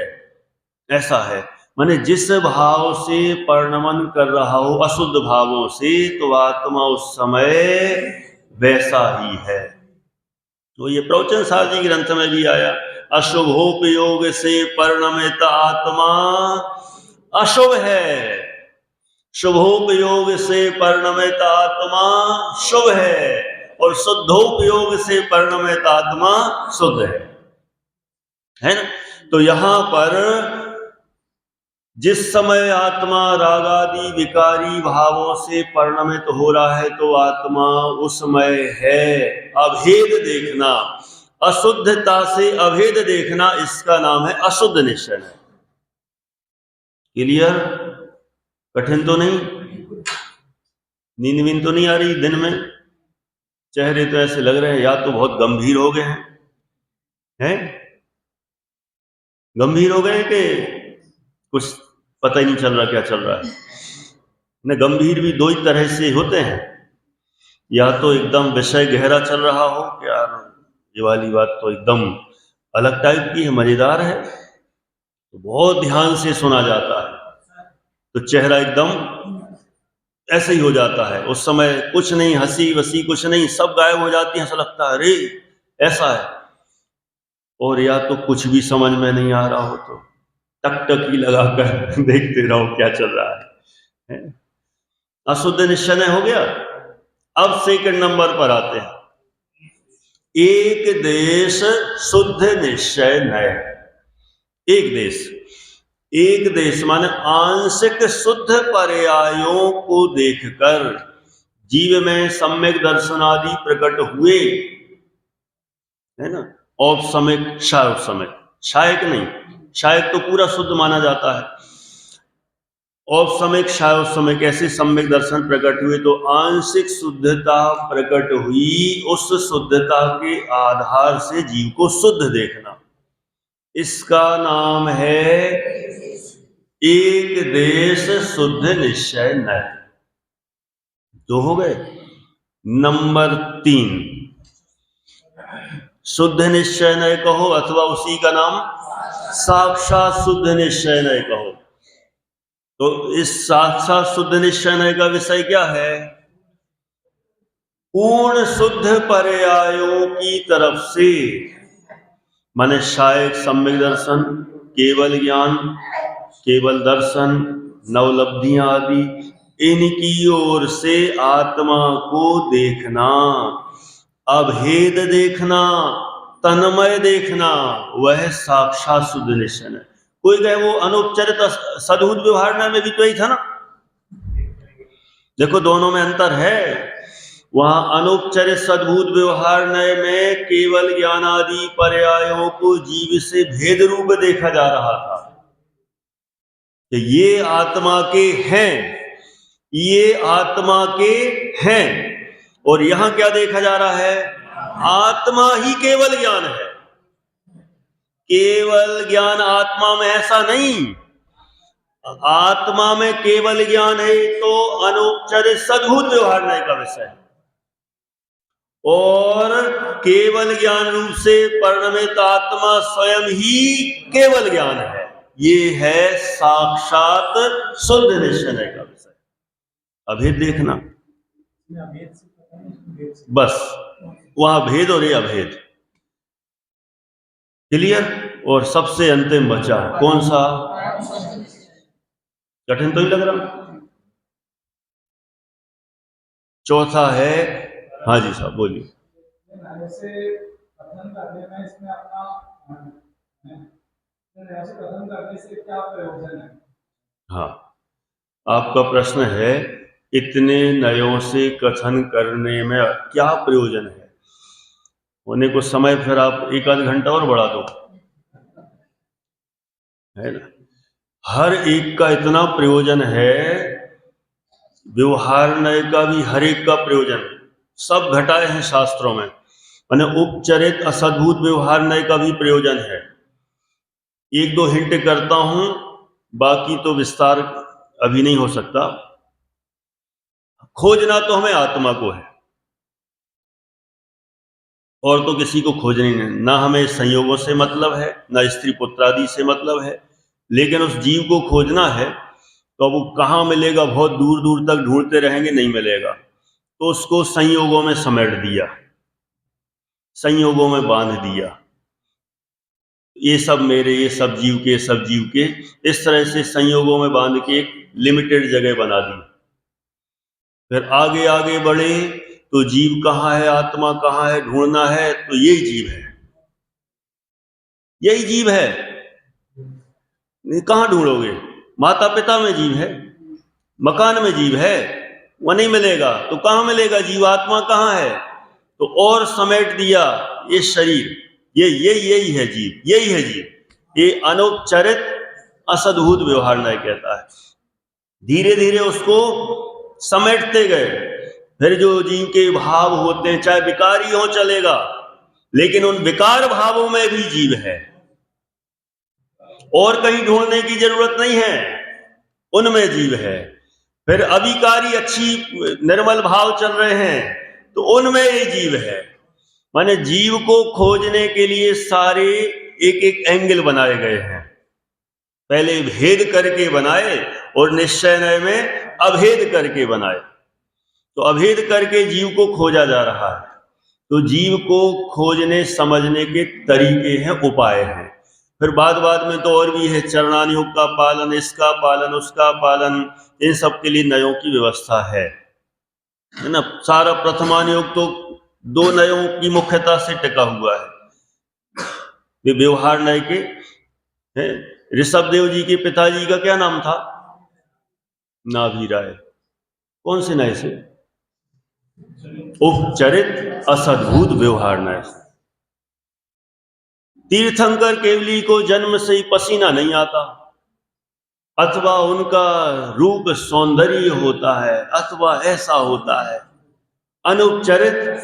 ऐसा है। माने जिस भाव से परिणमन कर रहा हो अशुद्ध भावों से, तो आत्मा उस समय वैसा ही है। तो ये प्रवचन सारणी ग्रंथ में भी आया, अशुभोपयोग से परिणमित आत्मा अशुभ है, शुभोपयोग से परिणमित आत्मा शुभ है, और शुद्धोपयोग से परिणमित आत्मा शुद्ध है ना। तो यहां पर जिस समय आत्मा रागादि विकारी भावों से परिणमित हो रहा है तो आत्मा उसमय है। अभेद देखना, अशुद्धता से अभेद देखना, इसका नाम है अशुद्ध निश्चय। क्लियर? कठिन तो नहीं? नींद वींद तो नहीं आ रही दिन में? चेहरे तो ऐसे लग रहे हैं या तो बहुत गंभीर हो गए हैं, गंभीर हो गए कि कुछ पता ही नहीं चल रहा क्या चल रहा है। न गंभीर भी दो ही तरह से होते हैं, या तो एकदम विषय गहरा चल रहा हो कि यार ये वाली बात तो एकदम अलग टाइप की है, मजेदार है, तो बहुत ध्यान से सुना जाता है, तो चेहरा एकदम ऐसे ही हो जाता है। उस समय कुछ नहीं, हंसी वसी कुछ नहीं, सब गायब हो जाती है, ऐसा लगता है अरे ऐसा है। और या तो कुछ भी समझ में नहीं आ रहा हो तो टकटकी लगाकर देखते रहो क्या चल रहा है अशुद्ध निश्चय हो गया। अब सेकंड नंबर पर आते हैं, एक देश शुद्ध निश्चय नय। एक देश माने आंशिक शुद्ध पर्यायों को देखकर जीव में सम्यक दर्शन आदि प्रकट हुए, है ना। औपसमिक शायोपसमिक, शायक नहीं, शायक तो पूरा शुद्ध माना जाता है। औपसमिक शायोपसमिक ऐसे सम्यक दर्शन प्रकट हुए तो आंशिक शुद्धता प्रकट हुई, उस शुद्धता के आधार से जीव को शुद्ध देखना, इसका नाम है एक देश शुद्ध निश्चय नय। दो हो गए। नंबर 3, शुद्ध निश्चय नय कहो अथवा उसी का नाम साक्षात शुद्ध निश्चय नय कहो। तो इस साक्षात शुद्ध निश्चय नय का विषय क्या है? पूर्ण शुद्ध पर्यायों की तरफ से, माने शायक सम्यक दर्शन, केवल ज्ञान, केवल दर्शन, नवलब्धियां आदि, इनकी ओर से आत्मा को देखना, अभेद देखना, तन्मय देखना, वह साक्षात शुद्ध निश्चय है। कोई कहे वो अनुपचरित सद्भूत व्यवहार में भी तो ही था ना। देखो दोनों में अंतर है। वहां अनुपचरित सद्भूत व्यवहार में केवल ज्ञान आदि पर्यायों को जीव से भेद रूप देखा जा रहा था कि ये आत्मा के हैं, ये आत्मा के हैं, और यहां क्या देखा जा रहा है? आत्मा ही केवल ज्ञान है। केवल ज्ञान आत्मा में ऐसा नहीं, आत्मा में केवल ज्ञान है तो अनुपचरित सद्भूत व्यवहार का विषय है, और केवल ज्ञान रूप से परिणमित आत्मा स्वयं ही केवल ज्ञान है। ये है साक्षात शुद्ध निश्चय का विषय। अभेद देखना, बस वहां भेद और ये अभेद क्लियर। और सबसे अंतिम बचा कौन सा? कठिन तो ही लग रहा। चौथा है, हाँ जी साहब बोलिए। हाँ, आपका प्रश्न है इतने नयों से कथन करने में क्या प्रयोजन है? होने को समय फिर आप एक आध घंटा और बढ़ा दो, है ना। हर एक का इतना प्रयोजन है, व्यवहार नय का भी हर एक का प्रयोजन है, सब घटाए हैं शास्त्रों में। माने उपचरित असद्भूत व्यवहार नय का भी प्रयोजन है। एक दो हिंट करता हूं, बाकी तो विस्तार अभी नहीं हो सकता। खोजना तो हमें आत्मा को है, और तो किसी को खोजनी नहीं। ना हमें संयोगों से मतलब है, ना स्त्री पुत्र आदि से मतलब है, लेकिन उस जीव को खोजना है तो वो कहाँ मिलेगा? बहुत दूर दूर तक ढूंढते रहेंगे, नहीं मिलेगा, तो उसको संयोगों में समेट दिया, संयोगों में बांध दिया। ये सब मेरे, ये सब जीव के, सब जीव के, इस तरह से संयोगों में बांध के एक लिमिटेड जगह बना दी। फिर आगे आगे बढ़े तो जीव कहाँ है, आत्मा कहाँ है, ढूंढना है तो यही जीव है, यही जीव है। कहाँ ढूंढोगे? माता पिता में जीव है, मकान में जीव है, वह नहीं मिलेगा तो कहाँ मिलेगा? जीवात्मा कहाँ है? तो और समेट दिया ये शरीर, यही है जीव, यही है जीव। ये अनुपचरित असद्भूत व्यवहार नहीं कहता है। धीरे धीरे उसको समेटते गए। फिर जो जीव के भाव होते हैं, चाहे विकारी हो चलेगा, लेकिन उन विकार भावों में भी जीव है, और कहीं ढूंढने की जरूरत नहीं है, उनमें जीव है। फिर अविकारी अच्छी निर्मल भाव चल रहे हैं तो उनमें ये जीव है। माने जीव को खोजने के लिए सारे एक एक एंगल बनाए गए हैं। पहले भेद करके बनाए और निश्चय में अभेद करके बनाए। तो अभेद करके जीव को खोजा जा रहा है। तो जीव को खोजने समझने के तरीके हैं, उपाय हैं। फिर बाद में तो और भी है, चरणानुयोग का पालन, इसका पालन, उसका पालन, इन सब के लिए नयों की व्यवस्था है ना। सारा प्रथमानुयोग तो 2 नयों की मुख्यता से टिका हुआ है। वे व्यवहार नय के हैं। ऋषभ देव जी के पिताजी का क्या नाम था? नाभि राय। कौन से नय से? उपचरित असद्भुत व्यवहार नय से। तीर्थंकर केवली को जन्म से ही पसीना नहीं आता, अथवा उनका रूप सौंदर्य होता है, अथवा ऐसा होता है। अनुपचरित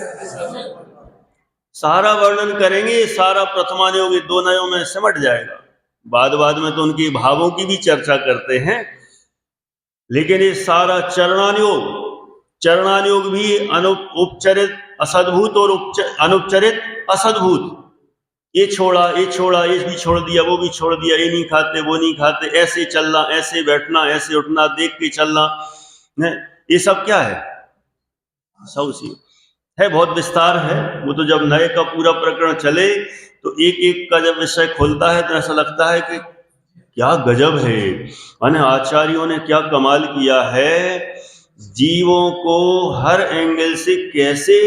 सारा वर्णन करेंगे, सारा प्रथमानुयोग 2 नयों में सिमट जाएगा। बाद में तो उनके भावों की भी चर्चा करते हैं, लेकिन ये सारा चरणानुयोग भी उपचरित असद्भुत और अनुपचरित असद्भुत। ये छोड़ा, ये भी छोड़ दिया, वो भी छोड़ दिया, ये नहीं खाते, वो नहीं खाते, ऐसे चलना, ऐसे बैठना, ऐसे उठना, देख के चलना, ये सब क्या है? सब उसी है। बहुत विस्तार है वो तो। जब नए का पूरा प्रकरण चले तो एक का जब विषय खोलता है तो ऐसा लगता है कि क्या गजब है, माने आचार्यों ने क्या कमाल किया है, जीवों को हर एंगल से कैसे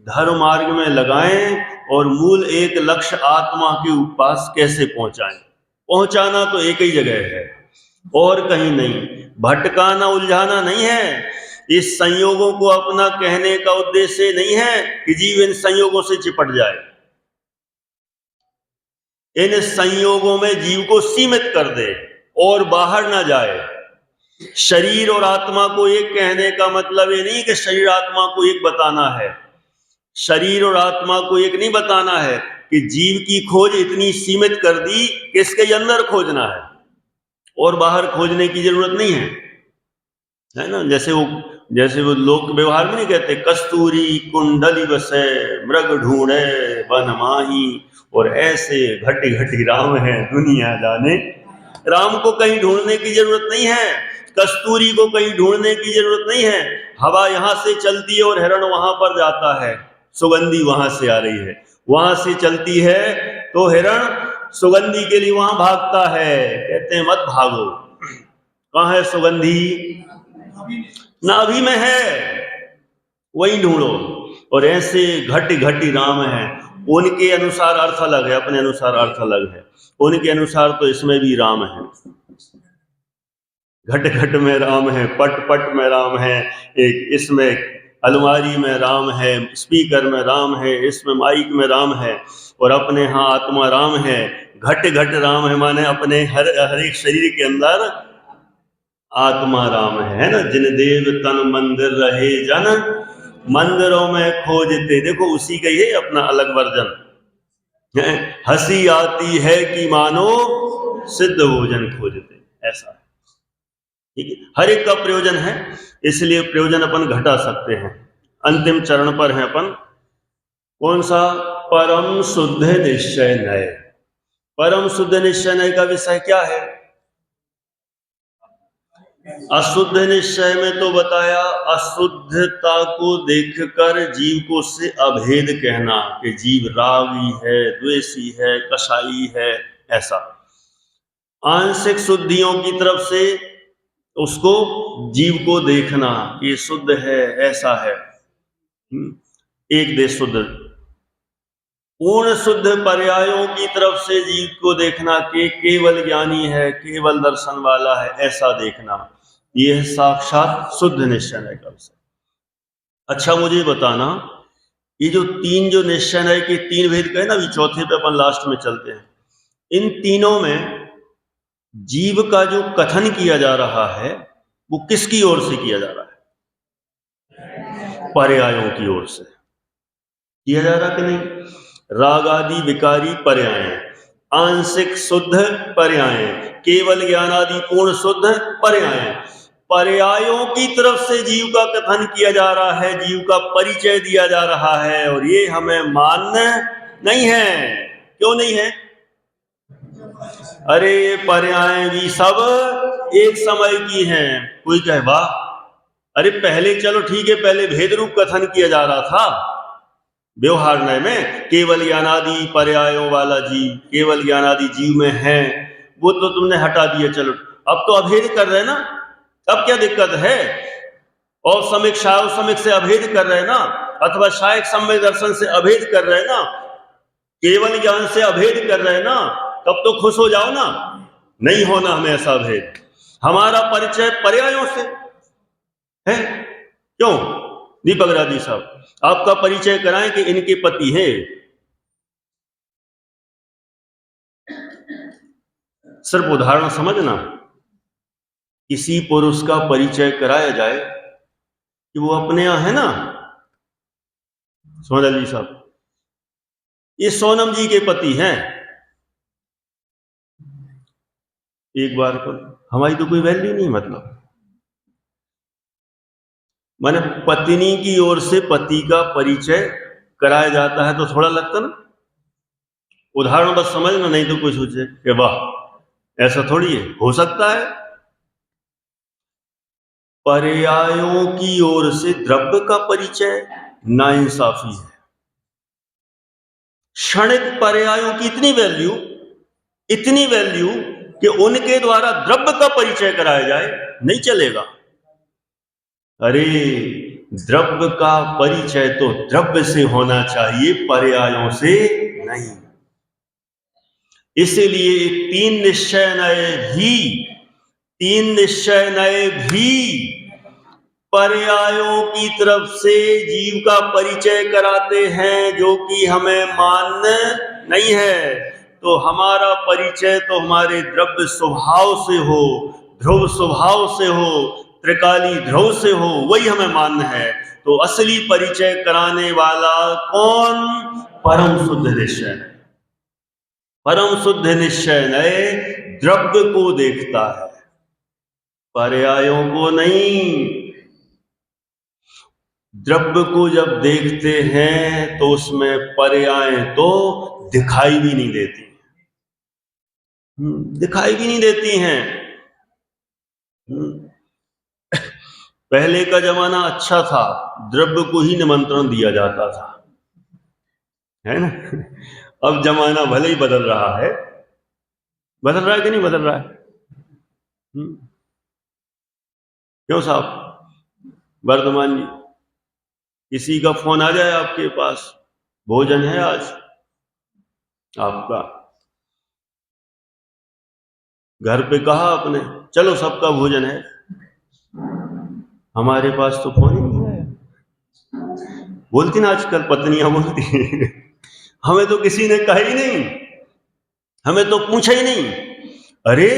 धर्म मार्ग में लगाएं और मूल एक लक्ष्य आत्मा के पास कैसे पहुंचाएं। पहुंचाना तो एक ही जगह है और कहीं नहीं, भटकाना उलझाना नहीं है। इस संयोगों को अपना कहने का उद्देश्य नहीं है कि जीव इन संयोगों से चिपट जाए, इन संयोगों में जीव को सीमित कर दे और बाहर ना जाए। शरीर और आत्मा को एक कहने का मतलब ये नहीं कि शरीर आत्मा को एक बताना है। शरीर और आत्मा को एक नहीं बताना है कि जीव की खोज इतनी सीमित कर दी कि इसके अंदर खोजना है और बाहर खोजने की जरूरत नहीं है ना। जैसे वो लोक व्यवहार में नहीं कहते, कस्तूरी कुंडली बसे मृग ढूंढे वन माही, और ऐसे घटी घटी राम है दुनिया जाने। राम को कहीं ढूंढने की जरूरत नहीं है, कस्तूरी को कहीं ढूंढने की जरूरत नहीं है। हवा यहां से चलती है और हिरण वहां पर जाता है, सुगंधी वहां से आ रही है, वहां से चलती है तो हिरण सुगंधी के लिए वहां भागता है। कहते हैं मत भागो, कहां है सुगंधी? नाभि में है, वही ढूंढो। और ऐसे घटी घटी राम है, उनके अनुसार अर्थ अलग है, अपने अनुसार अर्थ अलग है। उनके अनुसार तो इसमें भी राम है, घट घट में राम है, पट पट में राम है, एक इसमें अलमारी में राम है, स्पीकर में राम है, इसमें माइक में राम है, और अपने यहाँ आत्मा राम है। घट घट राम है माने अपने हर एक शरीर के अंदर आत्मा राम है ना। जिन देव तन मंदिर रहे जन, मंदिरों में खोजते। देखो उसी का ही अपना अलग वर्जन है। हंसी आती है कि मानो सिद्ध भोजन खोजते, ऐसा है। ठीक है, हर एक का प्रयोजन है, इसलिए प्रयोजन अपन घटा सकते हैं। अंतिम चरण पर है अपन, कौन सा? परम शुद्ध निश्चय नय। परम शुद्ध निश्चय नय का विषय क्या है? अशुद्ध निश्चय में तो बताया, अशुद्धता को देखकर जीव को से अभेद कहना कि जीव रागी है, द्वेषी है, कसाई है, ऐसा। आंशिक शुद्धियों की तरफ से उसको जीव को देखना, ये शुद्ध है, ऐसा है। एक देश शुद्ध। पूर्ण शुद्ध पर्यायों की तरफ से जीव को देखना कि केवल ज्ञानी है, केवल दर्शन वाला है, ऐसा देखना। यह साक्षात शुद्ध निश्चय का विषय। अच्छा मुझे बताना, ये जो निश्चय के 3 भेद कहे ना, अभी चौथे पे अपन लास्ट में चलते हैं। इन तीनों में जीव का जो कथन किया जा रहा है वो किसकी ओर से किया जा रहा है? पर्यायों की ओर से किया जा रहा कि नहीं? राग आदि विकारी पर्याय, आंशिक शुद्ध पर्याय, केवल ज्ञान आदि पूर्ण शुद्ध पर्याय। पर्यायों की तरफ से जीव का कथन किया जा रहा है, जीव का परिचय दिया जा रहा है, और ये हमें मान्य नहीं है। क्यों नहीं है? अरे ये पर्याय भी सब एक समय की हैं। कोई कहे वाह, अरे पहले चलो ठीक है, पहले भेद रूप कथन किया जा रहा था, व्यवहार नय में केवल ज्ञानादि पर्यायों वाला जीव, केवल ज्ञानादि जीव में है, वो तो तुमने हटा दिया। चलो अब तो अभेद कर रहे हैं ना, अब क्या दिक्कत है? और समिक शायव समिक से अभेद कर रहे हैं ना, अथवा शायक सम्यक दर्शन से अभेद कर रहे हैं ना, केवल ज्ञान से अभेद कर रहे हैं ना, तब तो खुश हो जाओ ना। नहीं होना हमें ऐसा भेद, हमारा परिचय पर्यायों से है। क्यों दीपक राजी साहब, आपका परिचय कराएं कि इनके पति हैं। सिर्फ उदाहरण समझना, किसी पुरुष का परिचय कराया जाए कि वो अपने यहां है ना, सोनल जी साहब, ये सोनम जी के पति हैं, एक बार को हमारी तो कोई वैल्यू नहीं, मतलब माने पत्नी की ओर से पति का परिचय कराया जाता है तो थोड़ा लगता ना। उदाहरण बस समझना, नहीं तो कोई सोचे कि वाह ऐसा थोड़ी है, हो सकता है। पर्यायों की ओर से द्रव्य का परिचय नाइंसाफी है। क्षणिक पर्यायों की इतनी वैल्यू कि उनके द्वारा द्रव्य का परिचय कराया जाए, नहीं चलेगा। अरे द्रव्य का परिचय तो द्रव्य से होना चाहिए, पर्यायों से नहीं। इसलिए तीन निश्चय नए भी पर्यायों की तरफ से जीव का परिचय कराते हैं, जो कि हमें मान्य नहीं है। तो हमारा परिचय तो हमारे द्रव्य स्वभाव से हो, ध्रुव स्वभाव से हो, त्रिकाली ध्रुव से हो, वही हमें मान्य है। तो असली परिचय कराने वाला कौन? परम शुद्ध निश्चय। परम शुद्ध निश्चय नए द्रव्य को देखता है, पर्यायों को नहीं। द्रव्य को जब देखते हैं तो उसमें पर्याय तो दिखाई भी नहीं देती, दिखाई भी नहीं देती हैं। पहले का जमाना अच्छा था, द्रव्य को ही निमंत्रण दिया जाता था, है ना। अब जमाना भले ही बदल रहा है, बदल रहा है कि नहीं बदल रहा है? क्यों साहब वर्धमान जी, किसी का फोन आ जाए आपके पास, भोजन है आज आपका, घर पे कहा आपने चलो सबका भोजन है, हमारे पास तो फोन ही नहीं है। बोलती ना आजकल पत्नियां बोलती हमें तो किसी ने कहा ही नहीं, हमें तो पूछा ही नहीं। अरे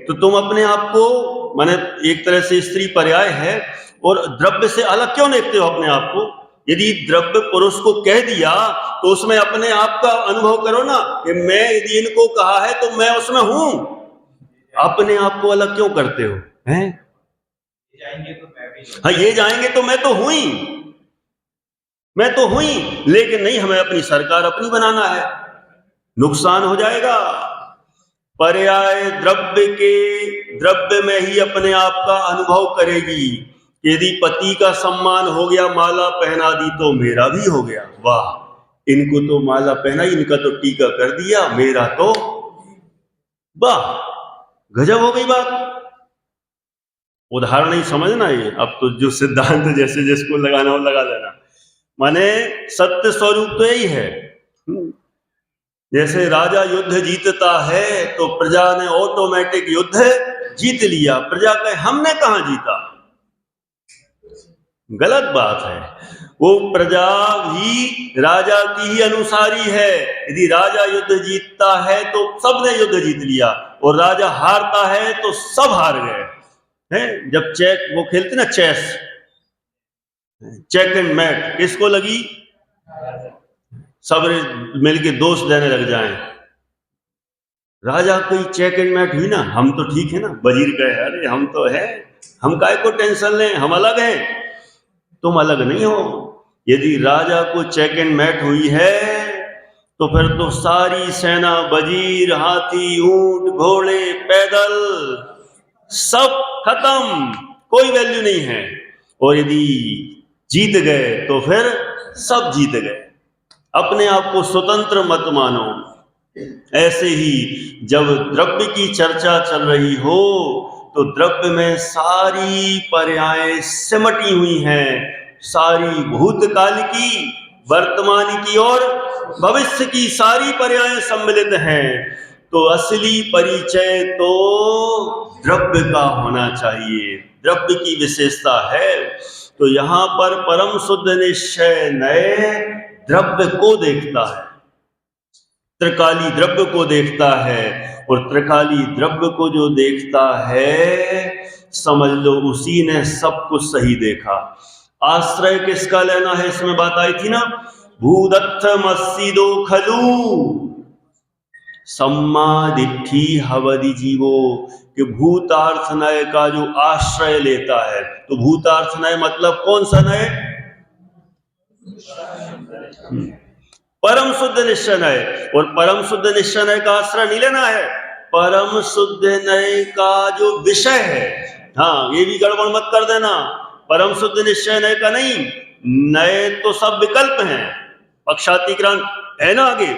तो तुम अपने आप को, माने एक तरह से स्त्री पर्याय है, और द्रव्य से अलग क्यों देखते हो अपने आप को? यदि द्रव्य पुरुष को कह दिया तो उसमें अपने आप का अनुभव करो ना, कि मैं यदि इनको कहा है तो मैं उसमें हूं। अपने आप को अलग क्यों करते हो? हैं? हाँ ये जाएंगे तो मैं तो हुई, मैं तो हुई, लेकिन नहीं, हमें अपनी सरकार अपनी बनाना है, नुकसान हो जाएगा। पर्याय द्रव्य में ही अपने आप का अनुभव करेगी। यदि पति का सम्मान हो गया, माला पहना दी, तो मेरा भी हो गया। वाह इनको तो माला पहनाई, इनका तो टीका कर दिया, मेरा तो वाह गजब हो गई बात। उदाहरण ही समझना ये, अब तो जो सिद्धांत जैसे जिसको लगाना हो लगा लेना। माने सत्य स्वरूप तो यही है। जैसे राजा युद्ध जीतता है तो प्रजा ने ऑटोमेटिक युद्ध जीत लिया, प्रजा कहे हमने कहां जीता, गलत बात है। वो प्रजा भी राजा की ही अनुसारी है। यदि राजा युद्ध जीतता है तो सबने युद्ध जीत लिया, और राजा हारता है तो सब हार गए हैं। जब चेक वो खेलते ना चेस, चेक एंड मैट, किसको लगी? सब मिलके दोष देने लग जाएं, राजा कोई चेक एंड मैट हुई ना, हम तो ठीक है ना। वजीर कहे अरे हम तो है, हम काय को टेंशन लें, हम अलग हैं, तुम अलग नहीं हो। यदि राजा को चेक एंड मैट हुई है तो फिर तो सारी सेना, वजीर, हाथी, ऊंट, घोड़े, पैदल, सब खत्म, कोई वैल्यू नहीं है। और यदि जीत गए तो फिर सब जीत गए। अपने आप को स्वतंत्र मत मानो। ऐसे ही जब द्रव्य की चर्चा चल रही हो तो द्रव्य में सारी पर्यायें सिमटी हुई हैं, सारी भूतकाल की, वर्तमान की और भविष्य की सारी पर्यायें सम्मिलित हैं। तो असली परिचय तो द्रव्य का होना चाहिए, द्रव्य की विशेषता है। तो यहां पर परम शुद्ध निश्चय नए द्रव्य को देखता है, त्रिकाली द्रव्य को देखता है, और त्रिकाली द्रव्य को जो देखता है समझ लो उसी ने सब कुछ सही देखा। आश्रय किसका लेना है, इसमें बात आई थी ना, भूदत्थ मस्सिदो खलू सम्मादिठी हवदि जीवो, कि भूतार्थ नय का जो आश्रय लेता है। तो भूतार्थ नय मतलब कौन सा नय? परम शुद्ध निश्चय नय। और परम शुद्ध निश्चय नय का आश्रय नहीं लेना है, परम शुद्ध नय का जो विषय है। हाँ, ये भी गड़बड़ मत कर देना, परम शुद्ध निश्चय नय का नहीं, नय तो सब विकल्प हैं, पक्षातिक्रांत है ना आगे।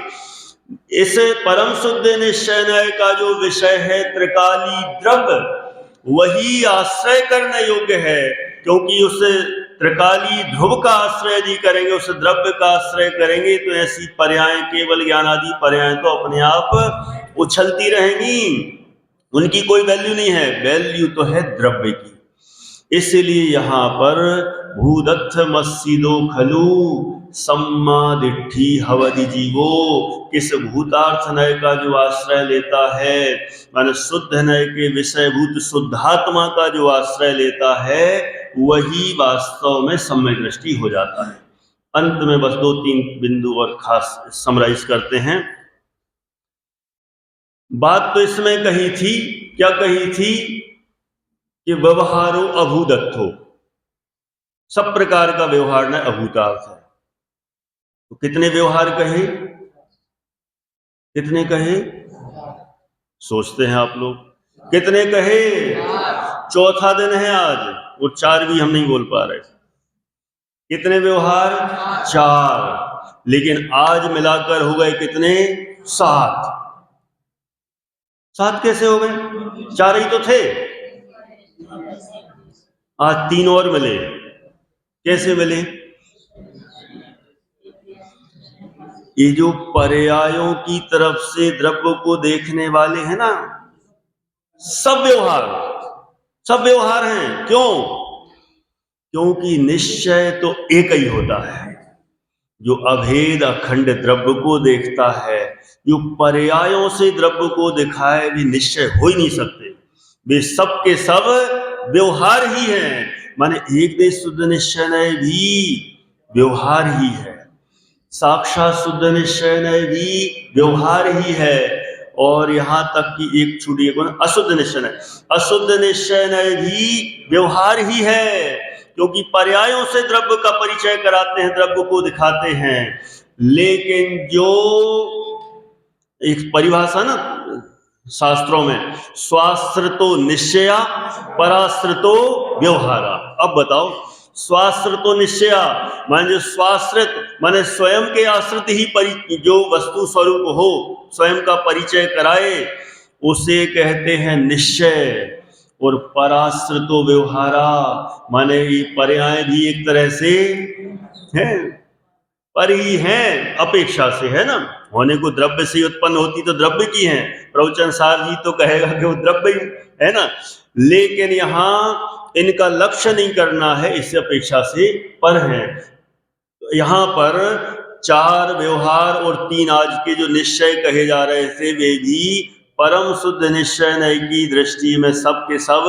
इस परम शुद्ध निश्चय नय का जो विषय है त्रिकाली द्रव्य, वही आश्रय करने योग्य है, क्योंकि उस त्रिकाली ध्रुव का आश्रय यदि करेंगे, उस द्रव्य का आश्रय करेंगे, तो ऐसी पर्यायें, केवल ज्ञान आदि पर्यायें तो अपने आप उछलती रहेंगी, उनकी कोई वैल्यू नहीं है, वैल्यू तो है द्रव्य की। इसलिए यहां पर भूदत्थ मस्सिदो खलु सम्मादिठी हवदि जीवो, किस भूतार्थ नय का जो आश्रय लेता है, माने शुद्ध नय के विषयभूत शुद्धात्मा का जो आश्रय लेता है, वही वास्तव में सम्यक दृष्टि हो जाता है। अंत में बस 2-3 बिंदु और खास समराइज करते हैं। बात तो इसमें कही थी, क्या कही थी, कि व्यवहारो अभूदत्थो, सब प्रकार का व्यवहार न अभूतार्थ है। तो कितने व्यवहार कहे, कितने कहे, सोचते हैं आप लोग, कितने कहे? चौथा दिन है आज, वो 4 भी हम नहीं बोल पा रहे। कितने व्यवहार? 4, लेकिन आज मिलाकर हो गए कितने? 7। 7 कैसे हो गए? 4 ही तो थे, आज 3 और मिले। कैसे मिले? ये जो पर्यायों की तरफ से द्रव्य को देखने वाले हैं ना, सब व्यवहार, सब व्यवहार हैं। क्यों? क्योंकि निश्चय तो एक ही होता है, जो अभेद अखंड द्रव्य को देखता है। जो पर्यायों से द्रव्य को दिखाए भी निश्चय हो ही नहीं सकते, वे सब के सब व्यवहार ही हैं। माने एक देश शुद्ध निश्चय भी व्यवहार ही है, साक्षात शुद्ध निश्चय भी व्यवहार ही है, और यहां तक कि एक छुड़ी अशुद्ध निश्चय, अशुद्ध निश्चय भी व्यवहार ही है, क्योंकि पर्यायों से द्रव्य का परिचय कराते हैं, द्रव्य को दिखाते हैं। लेकिन जो एक परिभाषा ना शास्त्रों में, स्वाश्रितो निश्चया पराश्रितो व्यवहारा। अब बताओ, स्वाश्रितो निश्चया माने जो स्वाश्रित माने स्वयं के आश्रित ही जो वस्तु स्वरूप हो, स्वयं का परिचय कराए, उसे कहते हैं निश्चय। और पराश्रितो व्यवहारा माने ये पर्याय भी एक तरह से हैं, पर ही हैं, अपेक्षा से है ना, होने को द्रव्य से उत्पन्न होती तो द्रव्य की हैं, प्रवचन सार जी तो कहेगा कि वो द्रव्य ही है ना, लेकिन यहां इनका लक्ष्य नहीं करना है, इससे अपेक्षा से पर है। तो यहां पर 4 व्यवहार और 3 आज के जो निश्चय कहे जा रहे थे, वे भी परम शुद्ध निश्चय नय की दृष्टि में सब के सब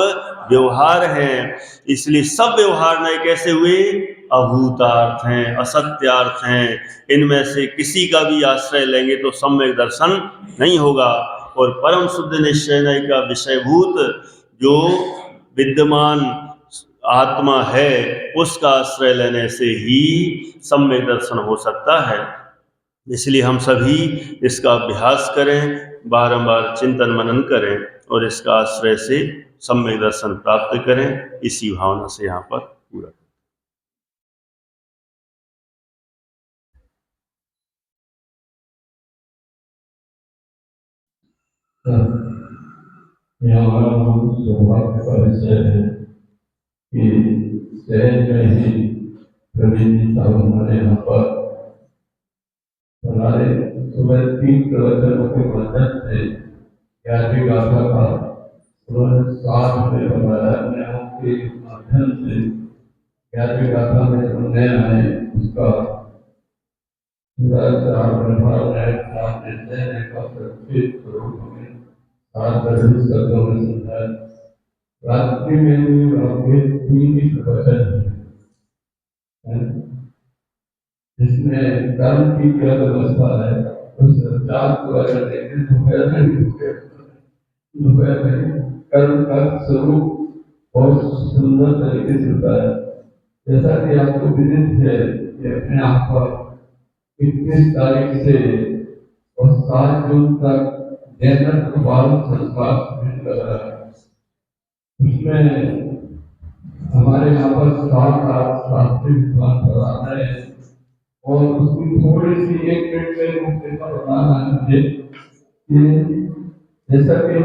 व्यवहार हैं। इसलिए सब व्यवहार नय कैसे हुए? अभूतार्थ हैं, असत्यार्थ हैं। इनमें से किसी का भी आश्रय लेंगे तो सम्यक दर्शन नहीं होगा। और परम शुद्ध निश्चय नय का विषयभूत जो विद्यमान आत्मा है, उसका आश्रय लेने से ही सम्यक दर्शन हो सकता है। इसलिए हम सभी इसका अभ्यास करें, बारंबार चिंतन मनन करें, और इसका आश्रय से सम्यक दर्शन प्राप्त करें। इसी भावना से यहाँ पर पूरा यहाँ हम सौभाग्य का विषय है कि शहर में ही प्रवीण जी साहब हमारे यहाँ पर हमारे सुबह 3 प्रवचनों के माध्यम से 11वीं गाथा का उन्होंने साथ में बताया। मैं आपके माध्यम से 11वीं गाथा में जो नए आए उसका शब्दों में समझाया। रात्रि में भी आपके 3 ही प्रवचन हैं जिसमें कर्म की क्या व्यवस्था है उस चार को अगर देखें दोपहर में कर्म का स्वरूप बहुत सुंदर तरीके से बताया। जैसा कि आपको विदित है कि अपने आप पर 21 तारीख से और 7 जून तक जनरल बाल संस्कार शिविर लग रहा है। उसमें हमारे यहाँ पर 7 शास्त्री विद्वान पढ़ा रहे हैं और उसकी थोड़ी सी 1 मिनट में पेपर बनाना है मुझे कि जैसा कि